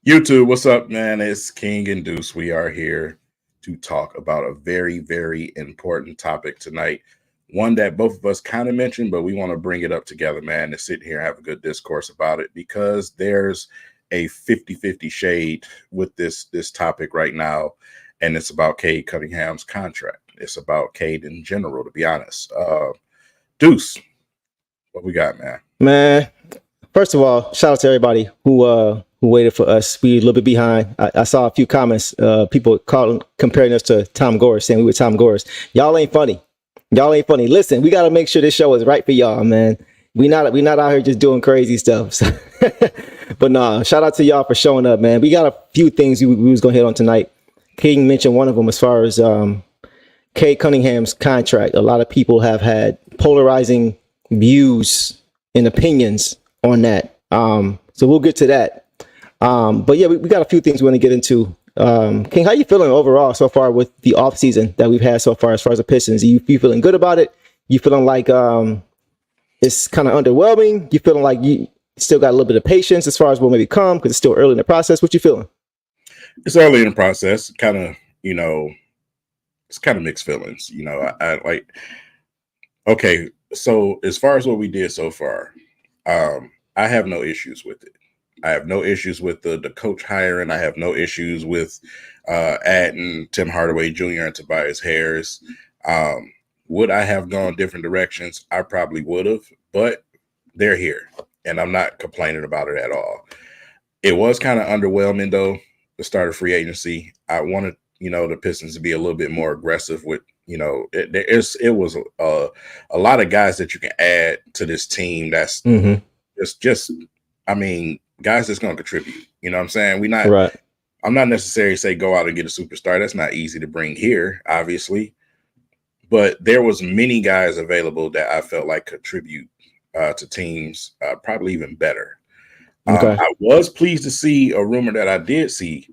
YouTube, what's up, man? It's King and Deuce. We are here to talk about a very, very important topic tonight. One that both of us kind of mentioned, but we want to bring it up together, man, to sit here and have a good discourse about it because there's a 50-50 shade with this topic right now, and it's about Cade Cunningham's contract. It's about Cade in general, to be honest. Deuce, what we got, man? Man, first of all, shout out to everybody who waited for us. We a little bit behind. I saw a few comments, people comparing us to Tom Gores, saying we were Tom Gores. Y'all ain't funny. Listen, we got to make sure this show is right for y'all, man. We not out here just doing crazy stuff. So but no, shout out to y'all for showing up, man. We got a few things we was gonna hit on tonight. King mentioned one of them as far as Cade Cunningham's contract. A lot of people have had polarizing views and opinions on that. So we'll get to that. But yeah, we got a few things we want to get into. King, how you feeling overall so far with the offseason that we've had so far as the Pistons? You feeling good about it? You feeling like it's kind of underwhelming? You feeling like you still got a little bit of patience as far as what may come because it's still early in the process? What you feeling? It's early in the process. Kind of, it's kind of mixed feelings. I like, okay, so as far as what we did so far, I have no issues with it. I have no issues with the coach hiring. I have no issues with adding Tim Hardaway Jr. and Tobias Harris. Would I have gone different directions? I probably would have, but they're here, and I'm not complaining about it at all. It was kind of underwhelming, though, the start of free agency. I wanted, the Pistons to be a little bit more aggressive with, it was a lot of guys that you can add to this team that's just guys that's going to contribute. You know what I'm saying? I'm not necessarily say go out and get a superstar. That's not easy to bring here, obviously. But there was many guys available that I felt like contribute to teams probably even better. Okay. I was pleased to see a rumor that I did see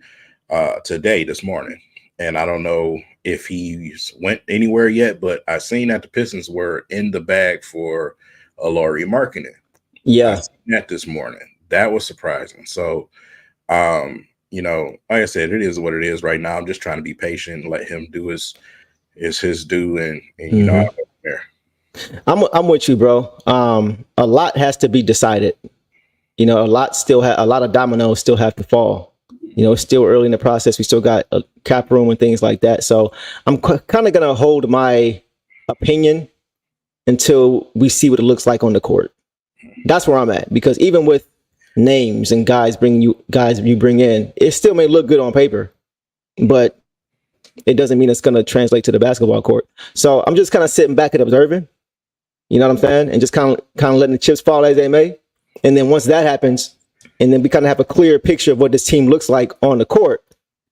this morning. And I don't know if he went anywhere yet, but I seen that the Pistons were in the bag for a Lauri Markkanen. Yeah. I seen that this morning. That was surprising. So, like I said, it is what it is right now. I'm just trying to be patient and let him do his due. And I don't care. I'm with you, bro. A lot has to be decided. A lot of dominoes still have to fall. It's still early in the process. We still got a cap room and things like that. So I'm kind of going to hold my opinion until we see what it looks like on the court. That's where I'm at, because even with names and guys you bring in, it still may look good on paper, but it doesn't mean it's going to translate to the basketball court. So I'm just kind of sitting back and observing, you know what I'm saying? And just kind of letting the chips fall as they may. And then once that happens, and then we kind of have a clear picture of what this team looks like on the court,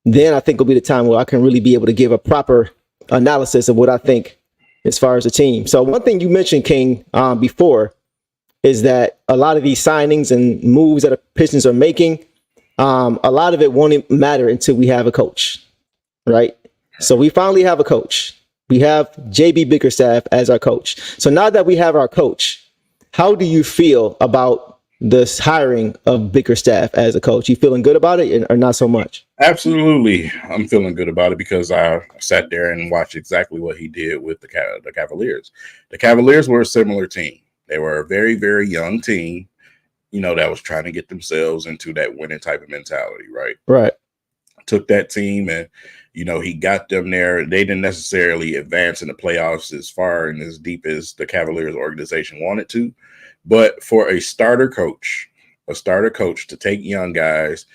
then I think will be the time where I can really be able to give a proper analysis of what I think as far as the team. So one thing you mentioned, King, before, is that a lot of these signings and moves that the Pistons are making, a lot of it won't matter until we have a coach, right? So we finally have a coach. We have JB Bickerstaff as our coach. So now that we have our coach, how do you feel about this hiring of Bickerstaff as a coach? You feeling good about it or not so much? Absolutely. I'm feeling good about it because I sat there and watched exactly what he did with the Cavaliers. The Cavaliers were a similar team. They were a very, very young team, that was trying to get themselves into that winning type of mentality, right? Right. Took that team and, he got them there. They didn't necessarily advance in the playoffs as far and as deep as the Cavaliers organization wanted to. But for a starter coach to take young guys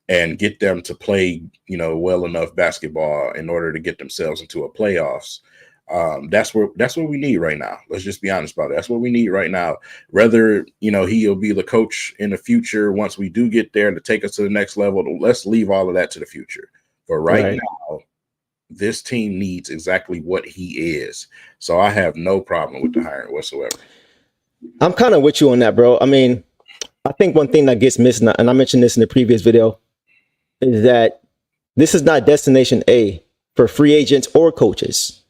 and get them to play, well enough basketball in order to get themselves into a playoffs, that's what we need right now. Let's just be honest about it. That's what we need right now. Whether, he'll be the coach in the future once we do get there to take us to the next level, let's leave all of that to the future. But right now, this team needs exactly what he is. So I have no problem with the hiring whatsoever. I'm kind of with you on that, bro. I mean, I think one thing that gets missed, and I mentioned this in the previous video, is that this is not destination A for free agents or coaches.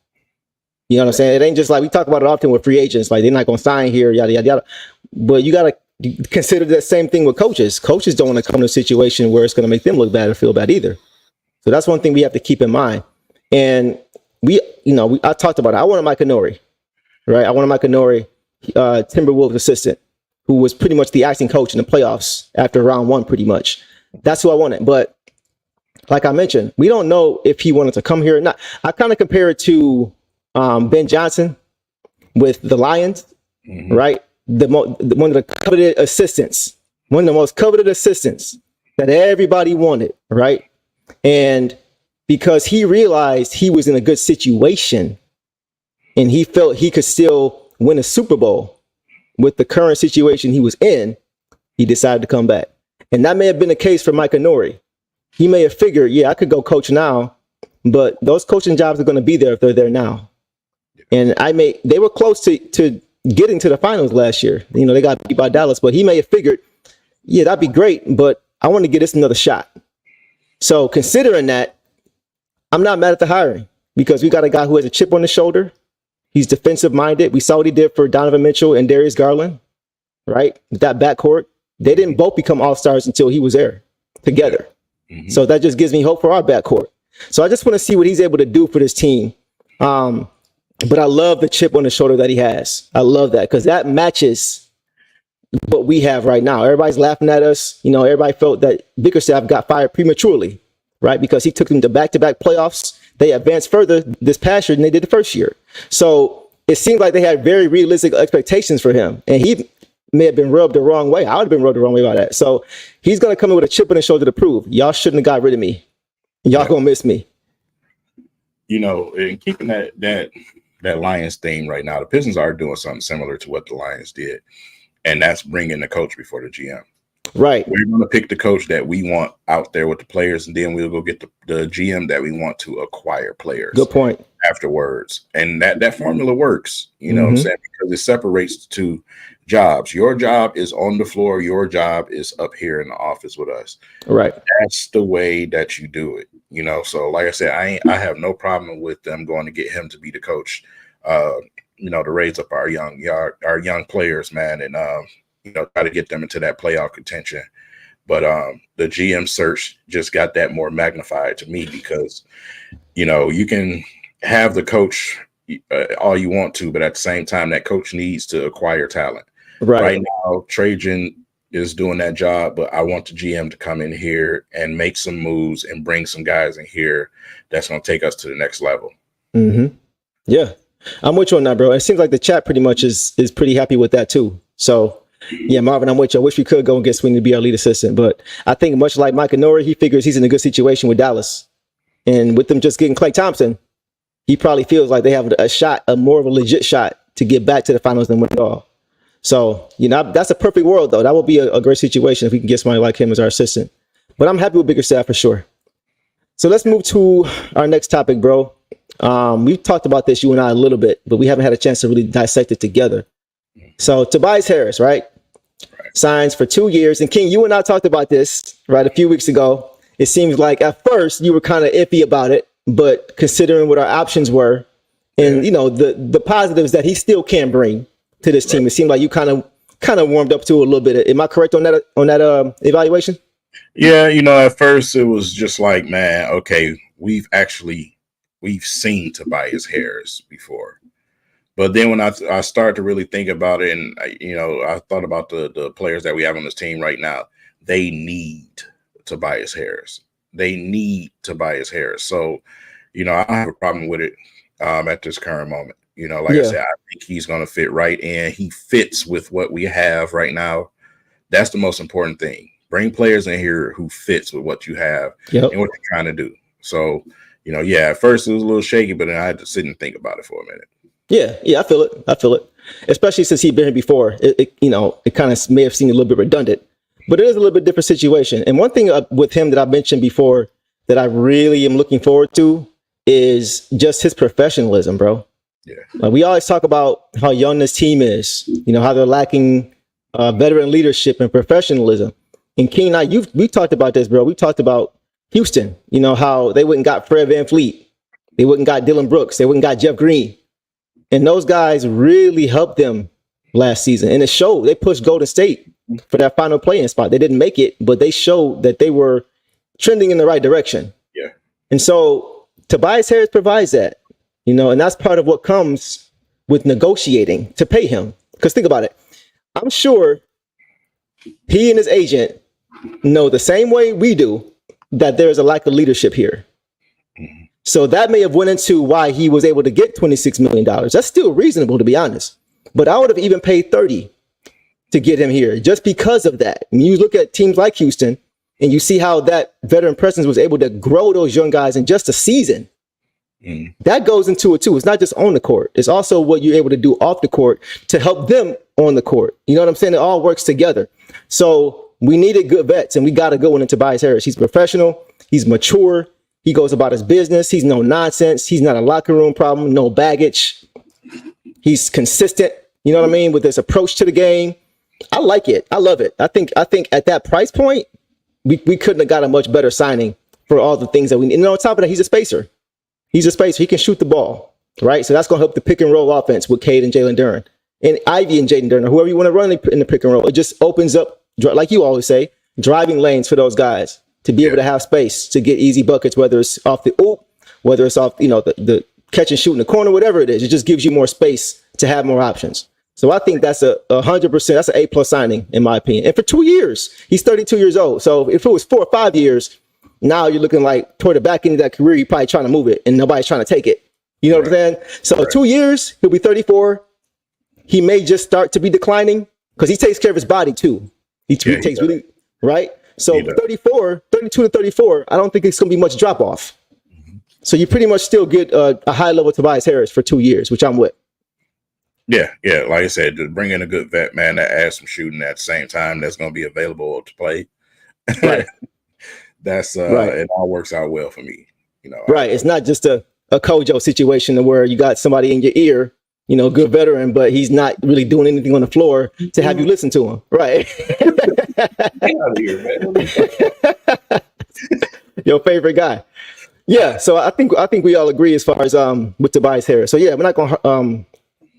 You know what I'm saying? It ain't just like we talk about it often with free agents, like they're not going to sign here, yada, yada, yada. But you got to consider that same thing with coaches. Coaches don't want to come to a situation where it's going to make them look bad or feel bad either. So that's one thing we have to keep in mind. And I talked about it. I wanted Mike Nori, right? I wanted Mike Nori, Timberwolves assistant, who was pretty much the acting coach in the playoffs after round one, pretty much. That's who I wanted. But like I mentioned, we don't know if he wanted to come here or not. I kind of compare it to Ben Johnson with the Lions, right? One of the coveted assistants, one of the most coveted assistants that everybody wanted, right? And because he realized he was in a good situation and he felt he could still win a Super Bowl with the current situation he was in, he decided to come back. And that may have been the case for Mike Nori. He may have figured, yeah, I could go coach now, but those coaching jobs are going to be there if they're there now. And they were close to getting to the finals last year. They got beat by Dallas, but he may have figured, yeah, that'd be great, but I want to get this another shot. So considering that, I'm not mad at the hiring because we got a guy who has a chip on his shoulder. He's defensive minded. We saw what he did for Donovan Mitchell and Darius Garland, right? That backcourt. They didn't both become all-stars until he was there together. Mm-hmm. So that just gives me hope for our backcourt. So I just want to see what he's able to do for this team. But I love the chip on the shoulder that he has. I love that because that matches what we have right now. Everybody's laughing at us. Everybody felt that Bickerstaff got fired prematurely, right? Because he took them to back-to-back playoffs. They advanced further this past year than they did the first year. So it seemed like they had very realistic expectations for him. And he may have been rubbed the wrong way. I would have been rubbed the wrong way by that. So he's going to come in with a chip on his shoulder to prove, y'all shouldn't have got rid of me. Y'all going to miss me. And keeping that Lions theme right now, the Pistons are doing something similar to what the Lions did. And that's bringing the coach before the GM. Right. We're going to pick the coach that we want out there with the players, and then we'll go get the GM that we want to acquire players. Good point. Afterwards. And that formula works, what I'm saying? Because it separates the two jobs. Your job is on the floor. Your job is up here in the office with us. Right. That's the way that you do it. So like I said, I have no problem with them going to get him to be the coach, to raise up our young players, man, and try to get them into that playoff contention. But the GM search just got that more magnified to me because, you can have the coach all you want to, but at the same time, that coach needs to acquire talent. Right now, Trajan is doing that job, but I want the GM to come in here and make some moves and bring some guys in here that's going to take us to the next level. Mm-hmm. Yeah, I'm with you on that, bro. It seems like the chat pretty much is pretty happy with that too. So, yeah, Marvin, I'm with you. I wish we could go and get Sweeney to be our lead assistant, but I think much like Mike Nori, he figures he's in a good situation with Dallas. And with them just getting Klay Thompson, he probably feels like they have a more of a legit shot to get back to the finals than win it all. So, that's a perfect world, though. That would be a great situation if we can get somebody like him as our assistant. But I'm happy with Bickerstaff for sure. So let's move to our next topic, bro. We've talked about this, you and I, a little bit, but we haven't had a chance to really dissect it together. So Tobias Harris, right? Signs for 2 years. And King, you and I talked about this, right, a few weeks ago. It seems like at first you were kind of iffy about it, but considering what our options were and, the positives that he still can bring to this team, it seemed like you kind of warmed up to it a little bit. Am I correct on that evaluation? Yeah, at first it was just like, man, okay, we've seen Tobias Harris before. But then when I started to really think about it, and I thought about the players that we have on this team right now, they need Tobias Harris. So, I don't have a problem with it at this current moment. I said, I think he's going to fit right in. He fits with what we have right now. That's the most important thing. Bring players in here who fits with what you have and what you're trying to do. So, at first it was a little shaky, but then I had to sit and think about it for a minute. Yeah, I feel it. Especially since he'd been here before. It kind of may have seemed a little bit redundant, but it is a little bit different situation. And one thing with him that I mentioned before that I really am looking forward to is just his professionalism, bro. Yeah. We always talk about how young this team is, how they're lacking veteran leadership and professionalism. And King and I, we talked about this, bro. We talked about Houston, how they wouldn't got Fred VanVleet. They wouldn't got Dylan Brooks. They wouldn't got Jeff Green. And those guys really helped them last season. And it showed. They pushed Golden State for that final play-in spot. They didn't make it, but they showed that they were trending in the right direction. Yeah. And so Tobias Harris provides that, and that's part of what comes with negotiating to pay him. Because think about it. I'm sure he and his agent know the same way we do that there's a lack of leadership here. So that may have went into why he was able to get $26 million. That's still reasonable, to be honest. But I would have even paid 30 to get him here just because of that. And you look at teams like Houston and you see how that veteran presence was able to grow those young guys in just a season. That goes into it too. It's not just on the court. It's also what you're able to do off the court to help them on the court. You know what I'm saying? It all works together. So we needed good vets, and we got a good one in Tobias Harris. He's professional. He's mature. He goes about his business. He's no nonsense. He's not a locker room problem, no baggage. He's consistent, you know what I mean, with his approach to the game. I like it. I love it. I think at that price point, we couldn't have got a much better signing for all the things that we need. And on top of that, he's a spacer. He's a spacer. He can shoot the ball, right? So that's going to help the pick and roll offense with Cade and Jalen Duren and Ivy and Jaden Duren, or whoever you want to run in the pick and roll. It just opens up, like you always say, driving lanes for those guys to be able to have space to get easy buckets, whether it's off the oop, whether it's off, the catch and shoot in the corner, whatever it is. It just gives you more space to have more options. So I think that's 100%. That's an A+ signing, in my opinion. And for 2 years, he's 32 years old. So if it was 4 or 5 years, now you're looking like toward the back end of that career, you're probably trying to move it and nobody's trying to take it. You know what I'm saying? So 2 years, he'll be 34. He may just start to be declining because he takes care of his body too. He takes really, right? So 32 to 34, I don't think it's going to be much drop off. So you pretty much still get a high level Tobias Harris for 2 years, which I'm with. Yeah. Like I said, to bring in a good vet, man, that adds some shooting at the same time that's going to be available to play. Right. That's it all works out well for me. Right. It's not just a Kojo situation where you got somebody in your ear, good veteran, but he's not really doing anything on the floor to have you listen to him. Right. Get out of here, man. Your favorite guy. Yeah. So I think we all agree as far as with Tobias Harris. So yeah, we're not gonna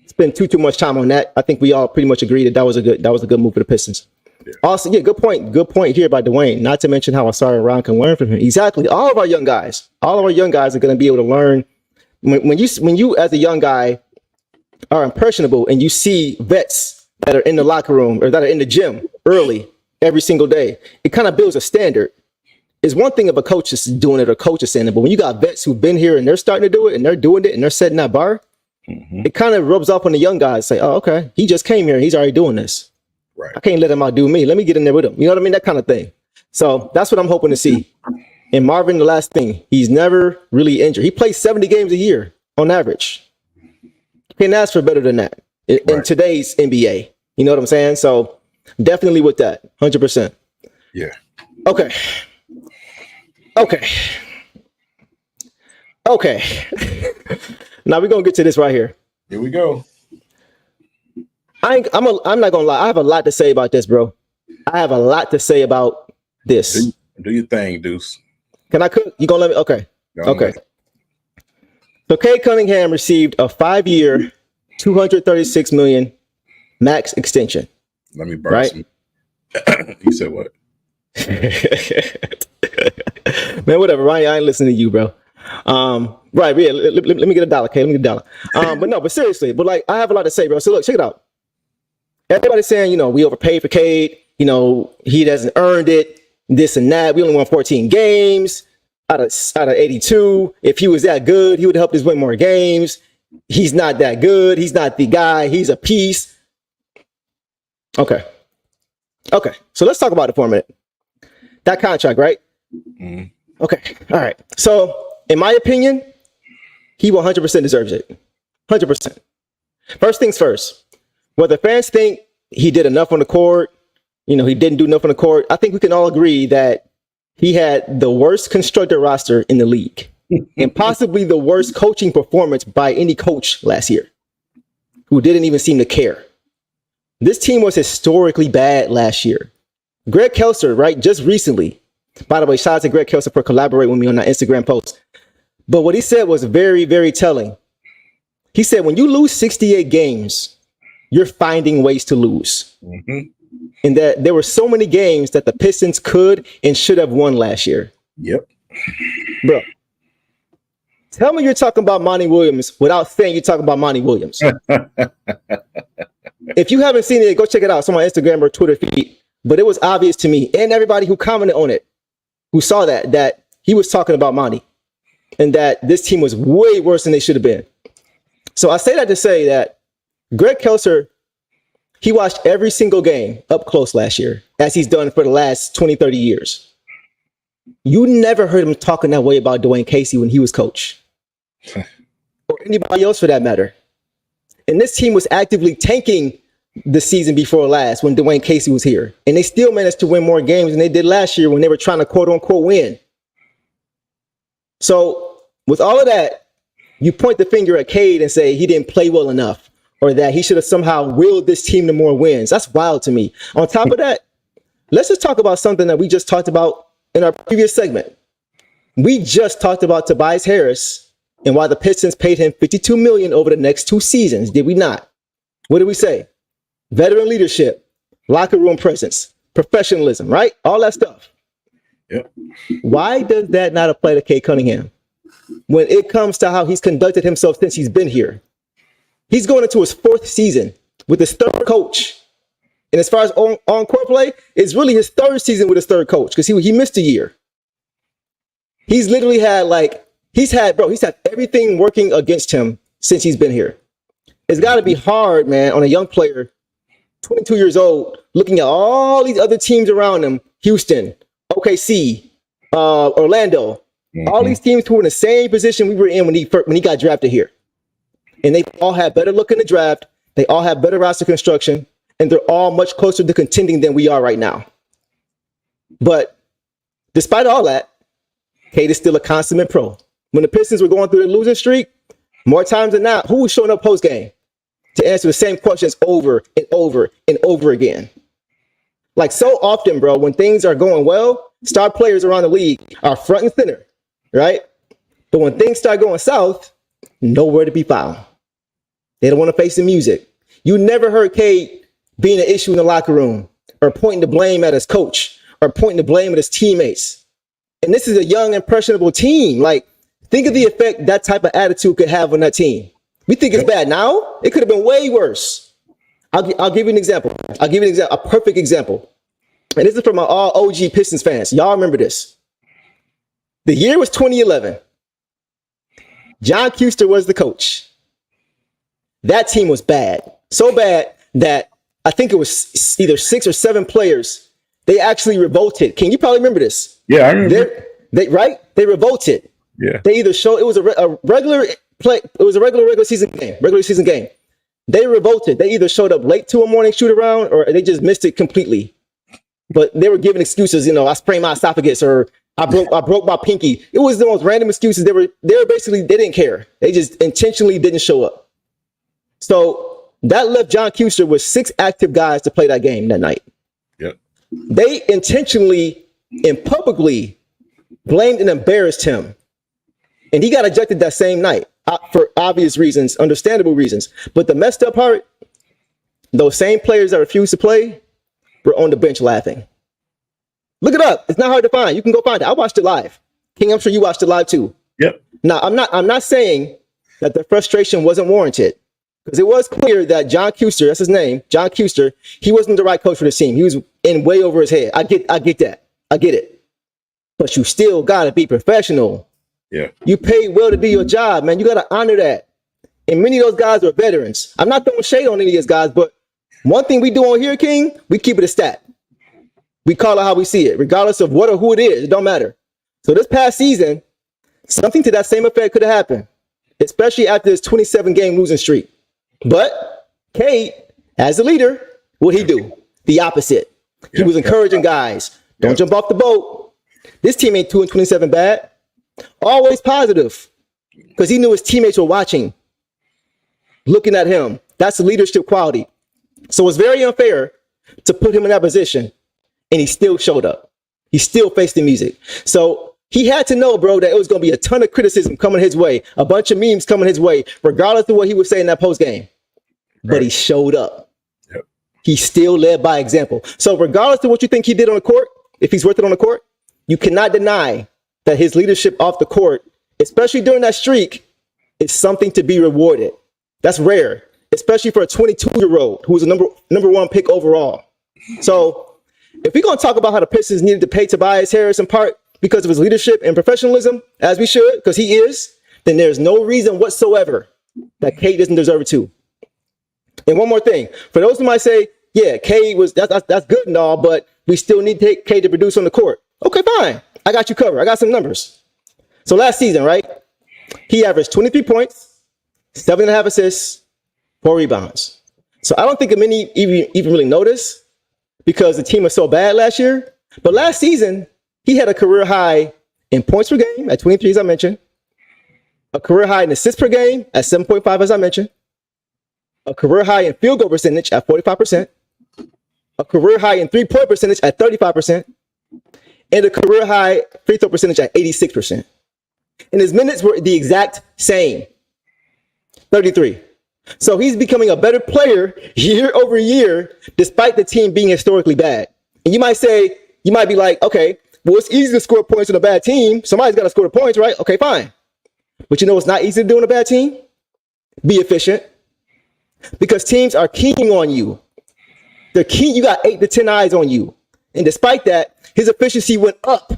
spend too much time on that. I think we all pretty much agree that was a good move for the Pistons. Yeah. Also, good point here by Dwayne. Not to mention how Asari Ron can learn from him. Exactly. All of our young guys are going to be able to learn. When you as a young guy are impressionable and you see vets that are in the locker room or that are in the gym early every single day, it kind of builds a standard. It's one thing if a coach is doing it or coach is saying it, but when you got vets who've been here and they're starting to do it and they're doing it and they're setting that bar, it kind of rubs off on the young guys. Say, oh, okay, he just came here and he's already doing this. Right. I can't let him outdo me. Let me get in there with him. You know what I mean? That kind of thing. So that's what I'm hoping to see. And Marvin, the last thing, he's never really injured. He plays 70 games a year on average. You can't ask for better than that in today's NBA. You know what I'm saying? So definitely with that, 100%. Yeah. Okay. Now we're going to get to this right here. Here we go. I'm not gonna lie. I have a lot to say about this, bro. I have a lot to say about this. Do your thing, Deuce. Can I cook? You gonna let me? Okay. Okay. So Cade Cunningham received a 5-year, $236 million max extension. Let me burn some. You said what? Man, whatever, Ryan. I ain't listening to you, bro. Right, yeah. Let me get $1, okay? Let me get $1. But seriously. But I have a lot to say, bro. So look, check it out. Everybody's saying, we overpaid for Cade. He hasn't earned it. This and that. We only won 14 games out of 82. If he was that good, he would have helped us win more games. He's not that good. He's not the guy. He's a piece. Okay. So let's talk about it for a minute. That contract, right? Okay. All right. So in my opinion, he 100% deserves it. 100%. First things first. Whether fans think he did enough on the court, he didn't do enough on the court, I think we can all agree that he had the worst constructed roster in the league and possibly the worst coaching performance by any coach last year who didn't even seem to care. This team was historically bad last year. Greg Kelser, right, just recently, by the way, shout out to Greg Kelser for collaborating with me on that Instagram post. But what he said was very, very telling. He said, when you lose 68 games, you're finding ways to lose. and that there were so many games that the Pistons could and should have won last year. Yep. Bro, tell me you're talking about Monty Williams without saying you're talking about Monty Williams. If you haven't seen it, go check it out. It's on my Instagram or Twitter feed. But it was obvious to me and everybody who commented on it, who saw that he was talking about Monty and that this team was way worse than they should have been. So I say that to say that Greg Kelser, he watched every single game up close last year, as he's done for the last 20, 30 years. You never heard him talking that way about Dwayne Casey when he was coach. Or anybody else for that matter. And this team was actively tanking the season before last when Dwayne Casey was here. And they still managed to win more games than they did last year when they were trying to quote unquote win. So with all of that, you point the finger at Cade and say he didn't play well enough or that he should have somehow willed this team to more wins. That's wild to me. On top of that, let's just talk about something that we just talked about in our previous segment. We just talked about Tobias Harris and why the Pistons paid him $52 million over the next 2 seasons. Did we not? What did we say? Veteran leadership, locker room presence, professionalism, right? All that stuff. Yep. Why does that not apply to Cade Cunningham when it comes to how he's conducted himself since he's been here? He's going into his 4th season with his 3rd coach. And as far as on-court play, it's really his 3rd season with his 3rd coach because he missed a year. He's literally had he's had everything working against him since he's been here. It's got to be hard, man, on a young player, 22 years old, looking at all these other teams around him, Houston, OKC, Orlando, all these teams who were in the same position we were in when he got drafted here. And they all have better look in the draft. They all have better roster construction, and they're all much closer to contending than we are right now. But despite all that, Cade is still a consummate pro. When the Pistons were going through their losing streak, more times than not, who was showing up post-game to answer the same questions over and over and over again? Like so often, bro, when things are going well, star players around the league are front and center, right? But when things start going south, nowhere to be found. They don't want to face the music. You never heard Cade being an issue in the locker room or pointing the blame at his coach or pointing the blame at his teammates. And this is a young, impressionable team. Like, think of the effect that type of attitude could have on that team. We think it's bad now. It could have been way worse. I'll give you an example. A perfect example. And this is from my all OG Pistons fans. Y'all remember this. The year was 2011. John Kuester was the coach. That team was bad. So bad that I think it was either 6 or 7 players. They actually revolted. King, you probably remember this. Yeah, I remember. They revolted. Yeah. They either showed it was a regular play. It was a regular season game. They revolted. They either showed up late to a morning shoot around or they just missed it completely. But they were giving excuses. I sprained my esophagus or I broke my pinky. It was the most random excuses. They were basically, they didn't care. They just intentionally didn't show up. So that left John Kuester with 6 active guys to play that game that night. Yep. They intentionally and publicly blamed and embarrassed him. And he got ejected that same night for obvious reasons, understandable reasons. But the messed up part, those same players that refused to play were on the bench laughing. Look it up. It's not hard to find. You can go find it. I watched it live. King, I'm sure you watched it live too. Yep. Now, I'm not saying that the frustration wasn't warranted because it was clear that John Kuester, that's his name, John Kuester, he wasn't the right coach for this team. He was in way over his head. I get that. I get it. But you still got to be professional. Yeah. You paid well to do your job, man. You got to honor that. And many of those guys are veterans. I'm not throwing shade on any of these guys, but one thing we do on here, King, we keep it a stat. We call it how we see it, regardless of what or who it is. It don't matter. So this past season, something to that same effect could have happened, especially after this 27-game losing streak. But Cade, as a leader, what'd he do? The opposite. He was encouraging guys. Don't jump off the boat. This team ain't 2-27 bad. Always positive. Because he knew his teammates were watching, looking at him. That's the leadership quality. So it's very unfair to put him in that position. And he still showed up. He still faced the music. So he had to know, bro, that it was going to be a ton of criticism coming his way, a bunch of memes coming his way, regardless of what he would say in that post game. Right. But he showed up. Yep. He still led by example. So regardless of what you think he did on the court, if he's worth it on the court, you cannot deny that his leadership off the court, especially during that streak, is something to be rewarded. That's rare, especially for a 22-year-old who's a number one pick overall. So if we're going to talk about how the Pistons needed to pay Tobias Harris in part because of his leadership and professionalism, as we should, because he is, then there's no reason whatsoever that Cade doesn't deserve it too. And one more thing, for those who might say, yeah, Cade that's good and all, but we still need Cade to produce on the court. Okay, fine. I got you covered. I got some numbers. So last season, right? He averaged 23 points, 7.5 assists, 4 rebounds. So I don't think many even really noticed because the team was so bad last year. But last season, he had a career high in points per game at 23, as I mentioned. A career high in assists per game at 7.5, as I mentioned. A career high in field goal percentage at 45%. A career high in three-point percentage at 35%. And a career high free throw percentage at 86%. And his minutes were the exact same, 33. So he's becoming a better player year over year, despite the team being historically bad. And you might be like, okay, well, it's easy to score points on a bad team. Somebody's got to score the points, right? Okay, fine. But you know what's not easy to do on a bad team? Be efficient. Because teams are keying on you. They're key. You got 8 to 10 eyes on you. And despite that, his efficiency went up.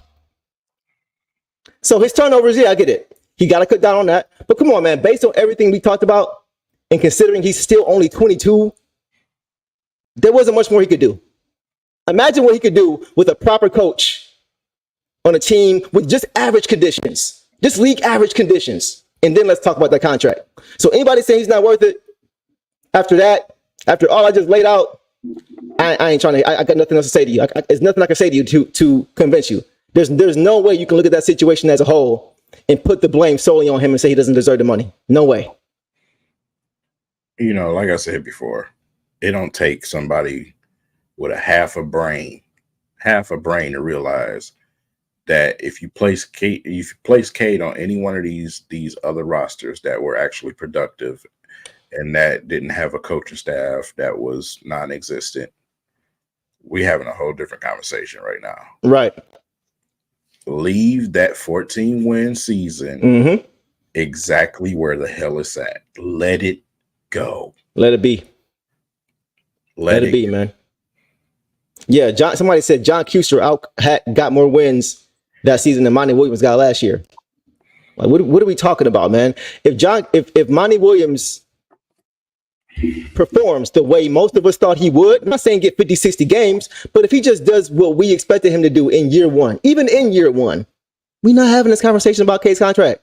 So his turnovers, yeah, I get it. He got to cut down on that. But come on, man, based on everything we talked about and considering he's still only 22, there wasn't much more he could do. Imagine what he could do with a proper coach on a team with just average conditions, just league average conditions. And then let's talk about that contract. So anybody saying he's not worth it, after that, after all I just laid out, I ain't trying to, I got nothing else to say to you. There's nothing I can say to you to convince you. There's no way you can look at that situation as a whole and put the blame solely on him and say he doesn't deserve the money. No way. You know, like I said before, it don't take somebody with a half a brain to realize that if you place Cade on any one of these other rosters that were actually productive and that didn't have a coaching staff that was non-existent, we having a whole different conversation right now. Right. Leave that 14-win season exactly where the hell it's at. Let it go. Let it be. Let it be, man. Yeah, somebody said John Kuster got more wins that season than Monty Williams got last year. Like, what are we talking about, man? If Monty Williams performs the way most of us thought he would, I'm not saying get 50, 60 games, but if he just does what we expected him to do in year one, even in year one, we're not having this conversation about Cade's contract.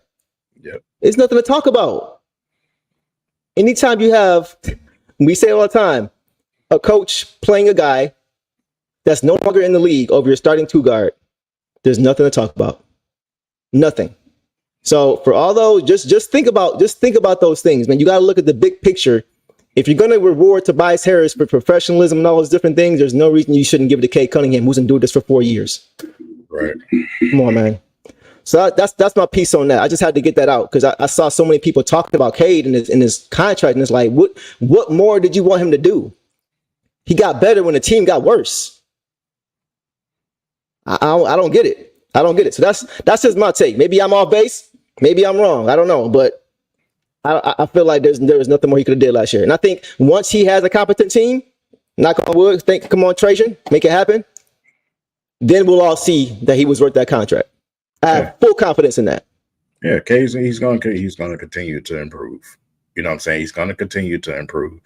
Yep. It's nothing to talk about. Anytime you have, we say it all the time, a coach playing a guy that's no longer in the league over your starting two guard, there's nothing to talk about. Nothing. So for all those, just think about those things, man. You got to look at the big picture. If you're going to reward Tobias Harris for professionalism and all those different things, there's no reason you shouldn't give it to Cade Cunningham, who's been doing this for 4 years. Right. Come on, man. So that's my piece on that. I just had to get that out because I saw so many people talking about Cade and his contract, and it's like, what more did you want him to do? He got better when the team got worse. I don't get it. I don't get it. So that's just my take. Maybe I'm off base. Maybe I'm wrong. I don't know, but I feel like there was nothing more he could have did last year. And I think once he has a competent team, knock on wood, come on, Trajan, make it happen. Then we'll all see that he was worth that contract. I have full confidence in that. Yeah, Cade, he's going to continue to improve. You know what I'm saying? He's going to continue to improve.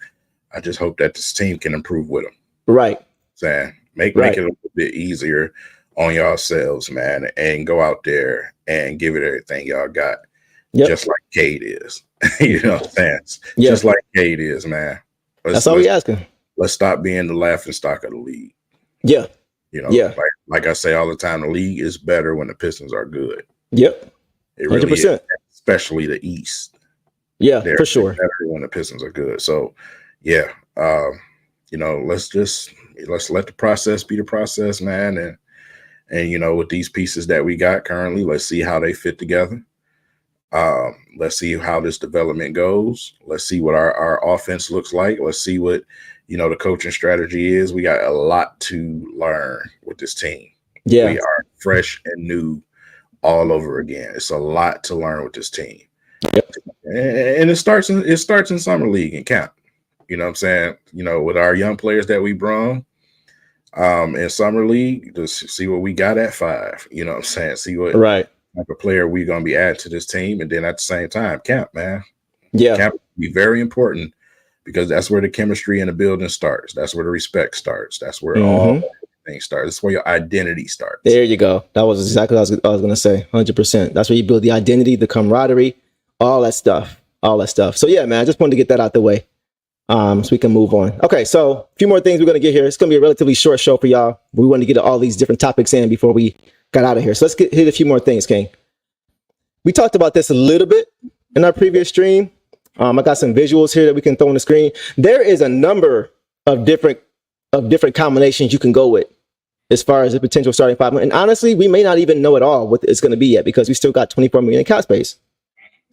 I just hope that this team can improve with him. Right. Saying make it a little bit easier on yourselves, man, and go out there and give it everything y'all got. Yep. Just like Cade is. You know what I'm saying? Yep. Just like Cade is, man. That's all we asking. Let's stop being the laughing stock of the league. Yeah. You know, like I say all the time, the league is better when the Pistons are good. Yep. It really 100%. Is, especially the East. Yeah, for sure. Better when the Pistons are good. So, yeah, you know, let's let the process be the process, man. And you know, with these pieces that we got currently, let's see how they fit together. Let's see how this development goes. Let's see what our offense looks like. Let's see what the coaching strategy is. We got a lot to learn with this team. Yeah. We are fresh and new all over again. It's a lot to learn with this team. Yep. And it starts in summer league and camp. You know what I'm saying? With our young players that we brung in summer league, to see what we got at 5. You know what I'm saying? See what type of player we're going to be adding to this team. And then at the same time, camp, man. Yeah. Camp will be very important because that's where the chemistry in the building starts. That's where the respect starts. That's where all things start. That's where your identity starts. There you go. That was exactly what I was going to say. 100%. That's where you build the identity, the camaraderie, all that stuff. So yeah, man, I just wanted to get that out the way. So we can move on. Okay, so a few more things we're going to get here. It's going to be a relatively short show for y'all. We want to get all these different topics in before we got out of here. So let's hit a few more things, King. We talked about this a little bit in our previous stream. I got some visuals here that we can throw on the screen. There is a number of different combinations you can go with as far as the potential starting 5. And honestly, we may not even know at all what it's going to be yet because we still got 24 million in cap space.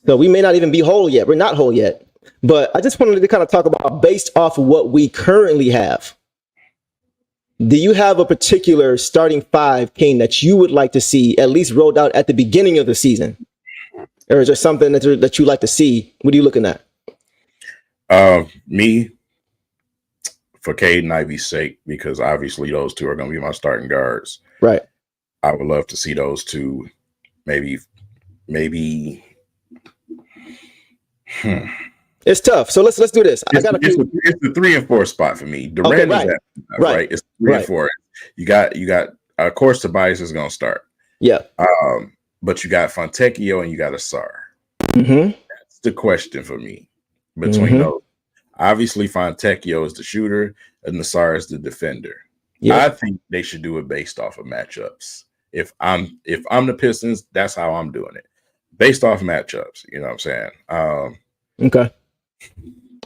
So we may not even be whole yet. We're not whole yet. But I just wanted to kind of talk about based off of what we currently have. Do you have a particular starting 5, King, that you would like to see at least rolled out at the beginning of the season? Or is there something that you like to see? What are you looking at? Me, for Cade and Ivy's sake, because obviously those two are going to be my starting guards. Right. I would love to see those two maybe. It's tough. So let's do this. It's the 3 and 4 spot for me. Durant is at 5, right? It's 3 and 4. You got of course Tobias is going to start. Yeah. But you got Fontecchio and you got Asar. That's the question for me between those. Obviously, Fontecchio is the shooter and Asar is the defender. Yeah. I think they should do it based off of matchups. If I'm the Pistons, that's how I'm doing it. Based off matchups. You know what I'm saying?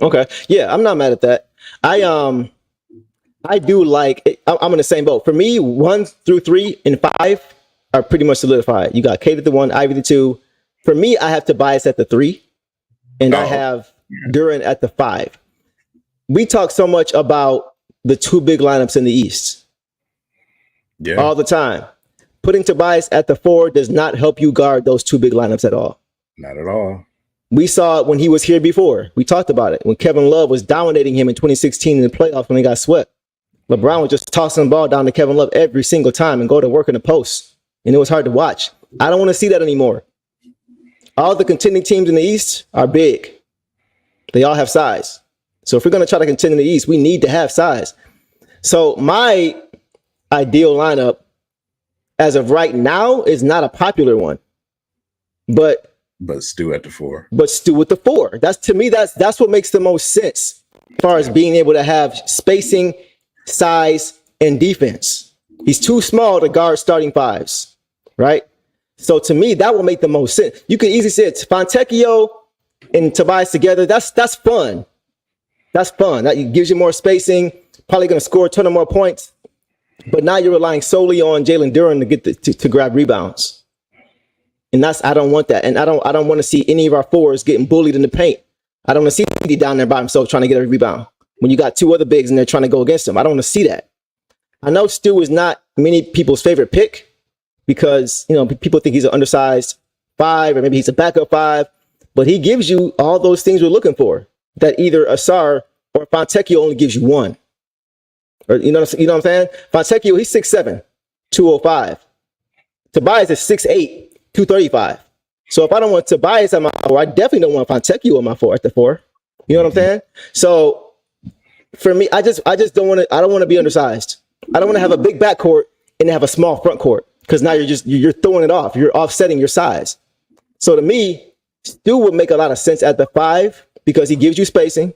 Okay. Yeah, I'm not mad at that. I do like it. I'm in the same boat. For me, 1 through 3 and 5 are pretty much solidified. You got Cade at the 1, Ivy the 2. For me, I have Tobias at the 3, and I have Durant at the 5. We talk so much about the 2 big lineups in the East. Yeah. All the time. Putting Tobias at the 4 does not help you guard those 2 big lineups at all. Not at all. We saw it when he was here before. We talked about it. When Kevin Love was dominating him in 2016 in the playoffs when he got swept. LeBron was just tossing the ball down to Kevin Love every single time and go to work in the post. And it was hard to watch. I don't want to see that anymore. All the contending teams in the East are big. They all have size. So if we're going to try to contend in the East, we need to have size. So my ideal lineup as of right now is not a popular one. But Stu at the 4. But Stu at the 4. That's, to me, that's what makes the most sense as far as being able to have spacing, size, and defense. He's too small to guard starting 5s, right? So to me, that will make the most sense. You can easily say it's Fontecchio and Tobias together. That's fun. That's fun. That gives you more spacing. Probably going to score a ton of more points. But now you're relying solely on Jalen Duren to get to grab rebounds. And I don't want that. And I don't want to see any of our 4s getting bullied in the paint. I don't want to see Andy down there by himself trying to get a rebound when you got 2 other bigs and they're trying to go against him. I don't want to see that. I know Stu is not many people's favorite pick because, people think he's an undersized 5 or maybe he's a backup 5, but he gives you all those things we're looking for that either Asar or Fontecchio only gives you 1. Or, you know what I'm saying? Fontecchio, he's 6'7", 205. Tobias is 6'8", 235. So if I don't want Tobias at my 4, I definitely don't want Fontecchio at my 4 at the 4. You know what I'm saying? So for me, I just don't want to. I don't want to be undersized. I don't want to have a big backcourt and have a small front court because now you're throwing it off. You're offsetting your size. So to me, Stu would make a lot of sense at the 5 because he gives you spacing.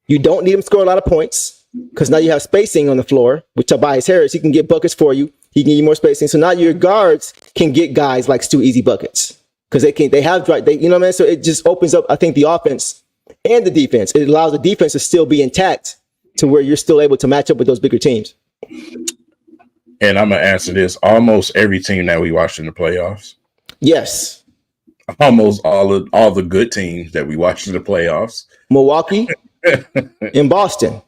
You don't need him to score a lot of points because now you have spacing on the floor with Tobias Harris. He can get buckets for you. He can give you more spacing. So now your guards can get guys like Stu easy buckets because they have, you know what I mean? So it just opens up, I think, the offense and the defense. It allows the defense to still be intact to where you're still able to match up with those bigger teams. And I'm going to answer this. Almost every team that we watched in the playoffs. Yes. Almost all the good teams that we watched in the playoffs. Milwaukee and Boston.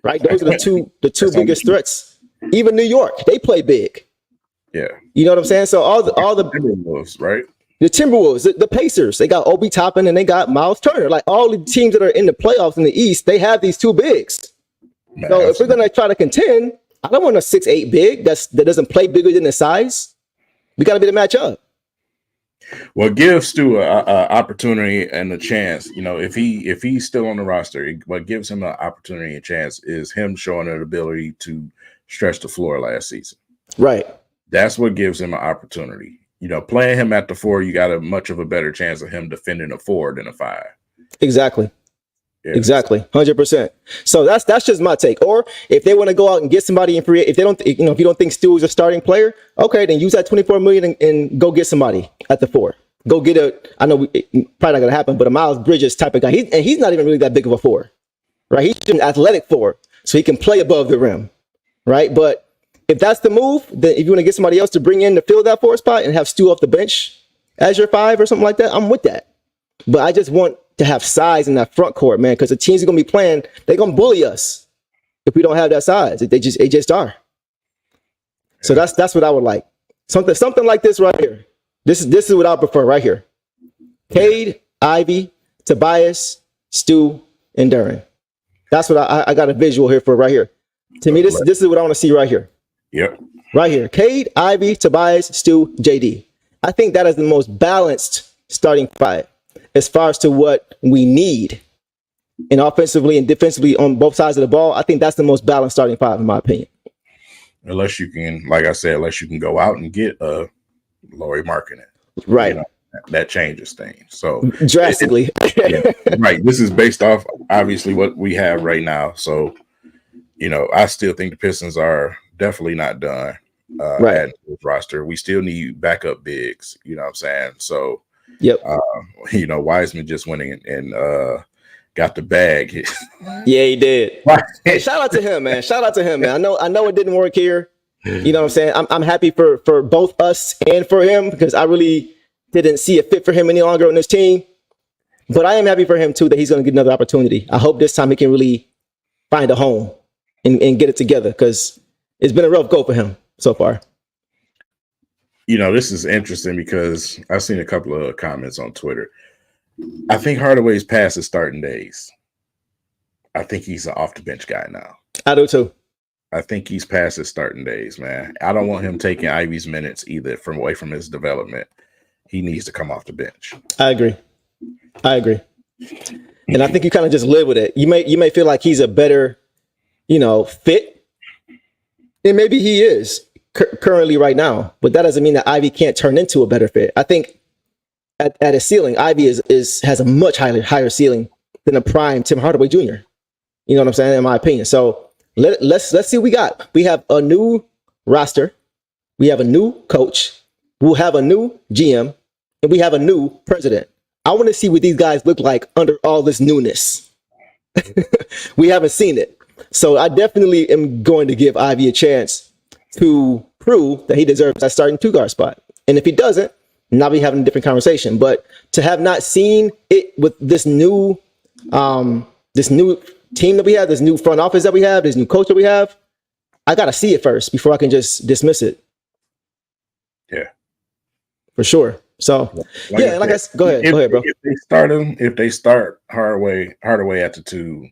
right? Those are the two That's biggest threats. Even New York, they play big. Yeah. You know what I'm saying? So all the Timberwolves, right? The Timberwolves, the Pacers, they got Obi Toppin and they got Miles Turner. Like all the teams that are in the playoffs in the East, they have these two bigs. Man, so if we're gonna try to contend, I don't want a 6'8" big that doesn't play bigger than the size. We got to be the matchup. Well, give Stu an opportunity and a chance. You know, if he's still on the roster, what gives him an opportunity and chance is him showing an ability to stretch the floor last season. Right. That's what gives him an opportunity. You know, playing him at the 4, you got a much of a better chance of him defending a 4 than a 5. Exactly. Yeah. Exactly. 100%. So that's just my take. Or if they want to go out and get somebody in free, if they don't, if you don't think Stu is a starting player, okay, then use that $24 million and go get somebody at the 4. Go get I know probably not going to happen, but a Miles Bridges type of guy. He's not even really that big of a 4, right? He's an athletic 4, so he can play above the rim, right? But if that's the move, then if you want to get somebody else to bring in to fill that 4 spot and have Stu off the bench as your 5 or something like that, I'm with that. But I just want to have size in that front court, man, because the teams are going to be playing, they're going to bully us if we don't have that size. They just are. So that's what I would like. Something like this right here. This is what I prefer right here. Cade, Ivy, Tobias, Stu, and Duren. That's what I got a visual here for right here. To me, this is what I want to see right here. Yep. Right here. Cade, Ivy, Tobias, Stu, JD. I think that is the most balanced starting 5 as far as to what we need. And offensively and defensively on both sides of the ball, I think that's the most balanced starting 5 in my opinion. Unless you can, like I said, unless you can go out and get Lauri Markkanen. Right. You know, that changes things. So drastically. Right. This is based off obviously what we have right now. So, you know, I still think the Pistons are definitely not done at this roster. We still need backup bigs, you know what I'm saying? So, you know, Wiseman just went in and got the bag. Yeah, he did. Hey, shout out to him, man. I know it didn't work here. You know what I'm saying? I'm happy for both us and for him because I really didn't see a fit for him any longer on this team. But I am happy for him too that he's going to get another opportunity. I hope this time he can really find a home and get it together because it's been a rough go for him so far. You know, this is interesting because I've seen a couple of comments on Twitter. I think Hardaway's past his starting days. I think he's an off the bench guy now. I do too. I think he's past his starting days, man. I don't want him taking Ivy's minutes either from away from his development. He needs to come off the bench. I agree. And I think you kind of just live with it. You may feel like he's a better, fit. And maybe he is currently right now, but that doesn't mean that Ivy can't turn into a better fit. I think at a ceiling, Ivy has a much higher ceiling than a prime Tim Hardaway Jr. You know what I'm saying? In my opinion. So let's see what we got. We have a new roster. We have a new coach. We'll have a new GM, and we have a new president. I want to see what these guys look like under all this newness. We haven't seen it. So I definitely am going to give Ivy a chance to prove that he deserves that starting 2-guard spot. And if he doesn't, now we having a different conversation. But to have not seen it with this new team that we have, this new front office that we have, this new coach that we have, I got to see it first before I can just dismiss it. Yeah. For sure. So, go ahead, bro. If they start Hardaway at the 2,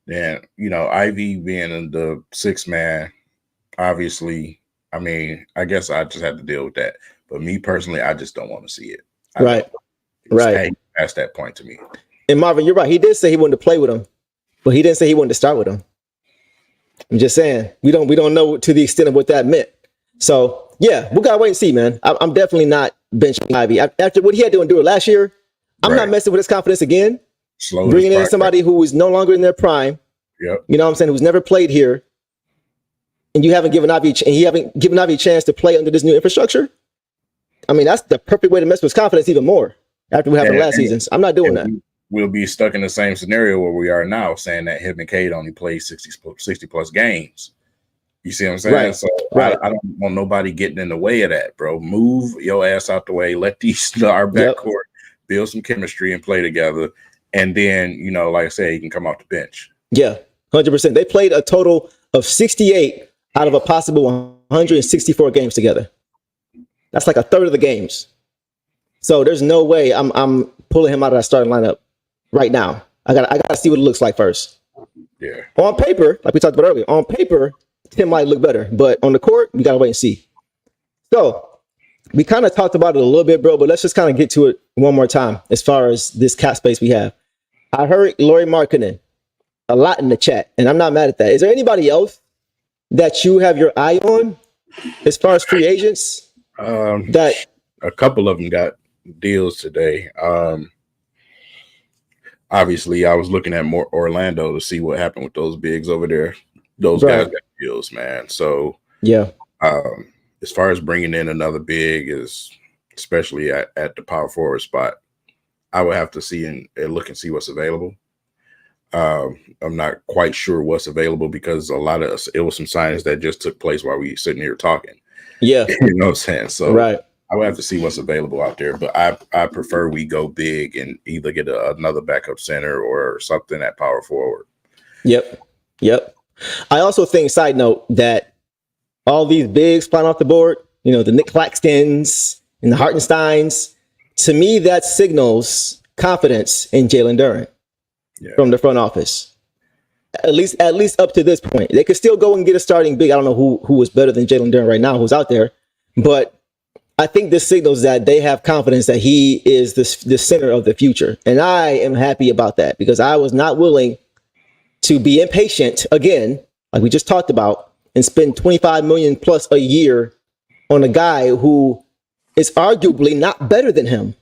then, Ivy being the 6th man, obviously, I mean, I guess I just have to deal with that. But me personally, I just don't want to see it. Right. Past that point to me. And Marvin, you're right. He did say he wanted to play with him, but he didn't say he wanted to start with him. I'm just saying we don't know to the extent of what that meant. So yeah, we gotta wait and see, man. I'm definitely not benching Ivy after what he had to endure last year. I'm not messing with his confidence again. Bringing in somebody who is no longer in their prime. Yep. You know what I'm saying? Who's never played here, and you haven't given Ivy a chance to play under this new infrastructure. I mean, that's the perfect way to mess with his confidence even more after what happened last season. I'm not doing that. We'll be stuck in the same scenario where we are now, saying that him and Cade only played 60 plus games. You see what I'm saying? Right. So I don't want nobody getting in the way of that, bro. Move your ass out the way. Let our backcourt build some chemistry and play together. And then, like I said, he can come off the bench. Yeah. 100%. They played a total of 68 out of a possible 164 games together. That's like a third of the games. So there's no way I'm pulling him out of that starting lineup right now. I gotta see what it looks like first. Yeah. On paper, like we talked about earlier, on paper, Tim might look better, but on the court, we gotta wait and see. So we kind of talked about it a little bit, bro, but let's just kind of get to it one more time as far as this cap space we have. I heard Lauri Markkanen a lot in the chat, and I'm not mad at that. Is there anybody else that you have your eye on as far as free agents? That a couple of them got deals today. Obviously, I was looking at more Orlando to see what happened with those bigs over there. Those guys got deals, man. So yeah. As far as bringing in another big, especially at the power forward spot, I would have to see and look and see what's available. I'm not quite sure what's available because it was some signings that just took place while we sitting here talking. Yeah. You know what I'm saying? So right. I would have to see what's available out there, but I prefer we go big and either get another backup center or something at power forward. Yep. I also think, side note, that all these bigs flying off the board, the Nick Claxtons and the Hartensteins, to me, that signals confidence in Jalen Duren from the front office. At least up to this point. They could still go and get a starting big. I don't know who is better than Jalen Duren right now, who's out there, but I think this signals that they have confidence that he is the center of the future. And I am happy about that because I was not willing to be impatient again, like we just talked about, and spend $25 million plus a year on a guy who is arguably not better than him.